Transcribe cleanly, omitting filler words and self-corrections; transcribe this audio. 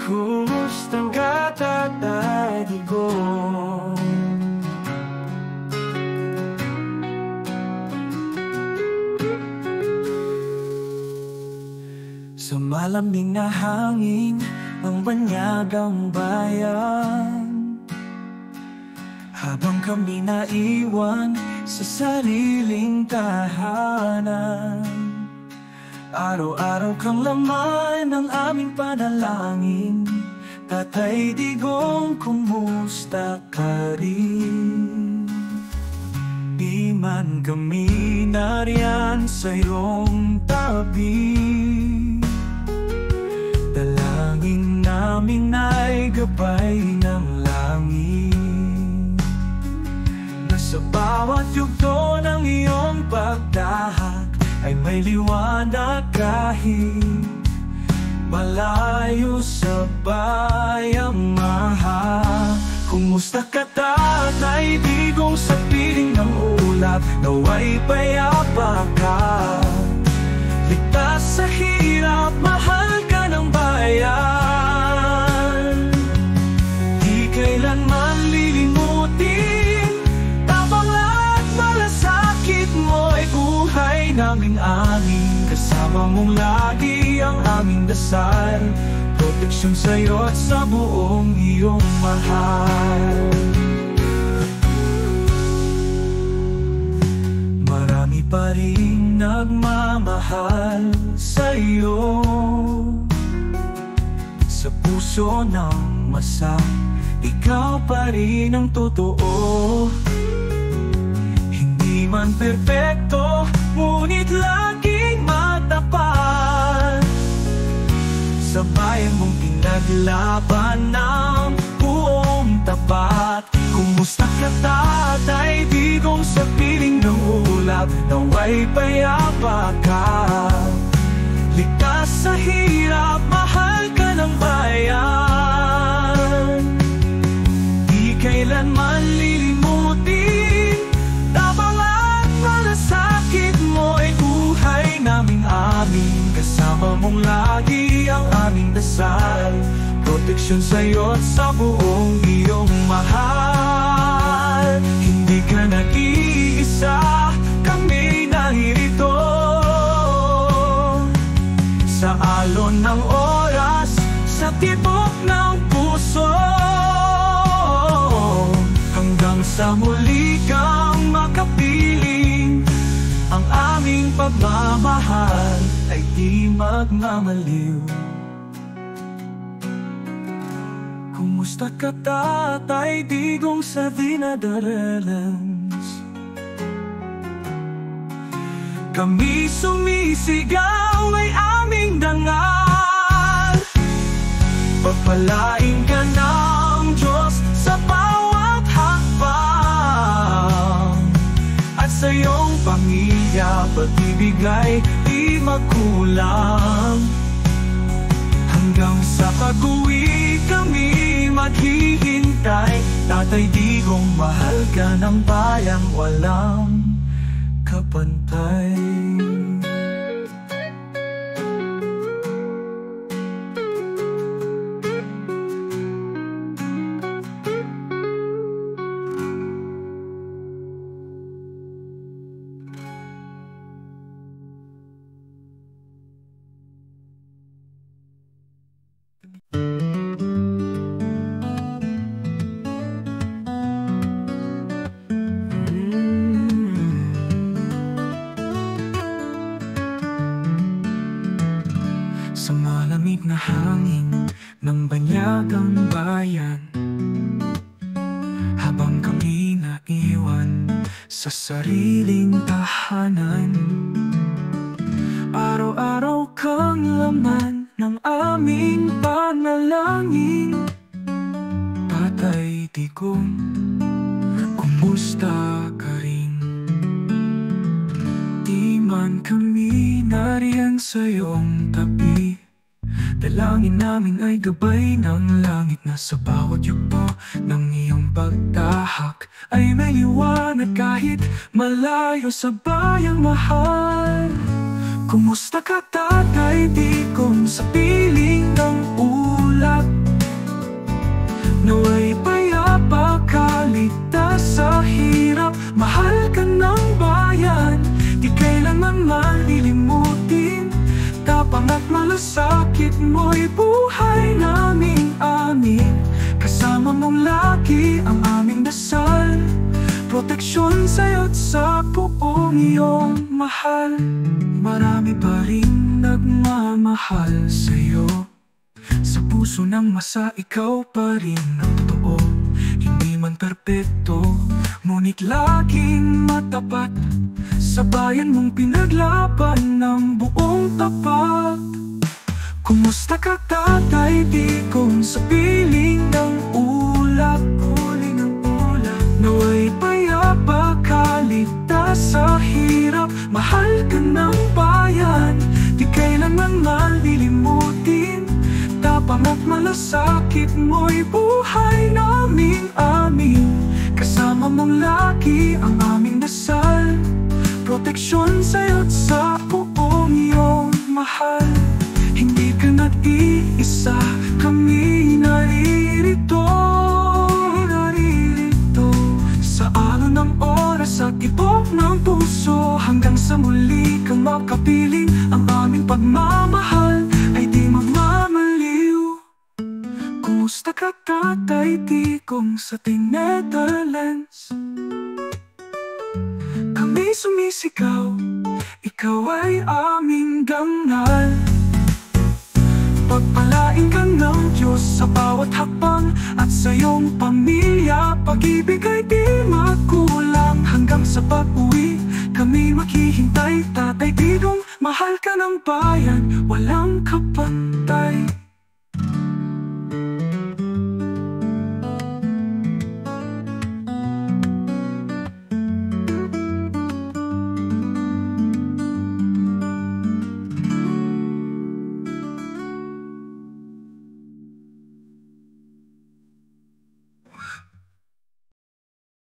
Kumusta ka, Tatay Digong? Sa malamig na hangin, ang banyagang bayan, habang kami naiwan sa sariling tahanan. Araw-araw kang laman ng aming panalangin. Tatay Digong, kumusta ka rin? Di man kami nariyan sa iyong tabi, dalangin namin ay gabay ng langit, na sa bawat yugto ng iyong pagdahak ay may liwanag kahit malayo sa bayang mahal. Kumusta ka, Tatay Digong, sa piling ng ulap? Nawa'y payapa ka, ligtas sa hirap, mahal ka ng bayan. Di kailanman lilimutin, tabang at malasakit mo'y buhay naming amin. Kasama mong lagi ang aming dasal, proteksyon sa'yo at sa buong iyong mahal. Marami pa rin nagmamahal sa'yo, sa puso ng masa, ikaw pa rin ang totoo. Hindi man perpekto, ngunit laging matapat, sa bayan mong pinaglaban ng buong tapat. Kumusta ka, Tatay Digong, sa piling ng ulap? Nawa'y payapa ka, ligtas sa hirap, mahal ka ng bayan. Di kailanman lilimutin, tabang at malasakit mo'y buhay naming amin. Kasama mong lagi ang aming dasal, proteksyon sa'yo at sa buong iyong mahal. Hindi ka nag-iisa, kami naririto, sa alon ng oras, sa tibok ng puso, hanggang sa muli kang makapiling. Ang aming pagmamahal ay di magmamaliw. Kumusta ka, Tatay Digong, sa Dinadareles? Kami sumisigaw, ay aming dangal. Pagpalain ka ng Diyos sa bawat hakbang, at sa iyong pamilya pag-ibig ay di magkulang. Hanggang sa pag-uwi kami maghihintay. Tatay Digong, mahal ka ng bayang walang kapantay. Sa malamig na hangin ng banyagang bayan, habang kami naiwan sa sariling tahanan, araw-araw kang laman ng aming panalangin. Tatay Digong, kumusta ka rin? Di man kami nariyan sa iyong tabi, dalangin namin ay gabay ng langit, na sa bawat yugto ng iyong pagtahak ay may liwanag kahit malayo sa bayang mahal. Kumusta ka, Tatay Digong, sa piling ng ulap? mo'y buhay naming amin. Kasama mong lagi ang aming dasal, proteksyon sa'yo't sa buong iyong mahal. Marami pa rin nagmamahal sa'yo, sa puso ng masa ikaw pa rin ang totoo. Hindi man perpekto, ngunit laging matapat, sa bayan mong pinaglaban ng buong tapat. Kumusta ka, Tatay Digong, sa piling ng ulap, huling ng ulap? Nawa'y payapa ka, ligtas sa hirap. Mahal ka ng bayan, di kailanman malilimutin. Tapang at malasakit mo'y buhay naming amin. Kasama mong lagi ang aming dasal, proteksyon sa'yo't sa buong iyong mahal. Hindi ka nag-iisa, kami naririto, naririto. Sa alon ng oras, sa tibok ng puso, hanggang sa muli kang makapiling. Ang aming pagmamahal ay di magmamaliw. Kumusta ka, Tatay Digong, sa Netherlands? Kami sumisigaw, ikaw ay aming dangal. Pagpalain ka ng Diyos sa bawat hakbang, at sa iyong pamilya pag-ibig ay di magkulang. Hanggang sa pag-uwi kami maghihintay, Tatay Digong, mahal ka ng bayan, walang kapat.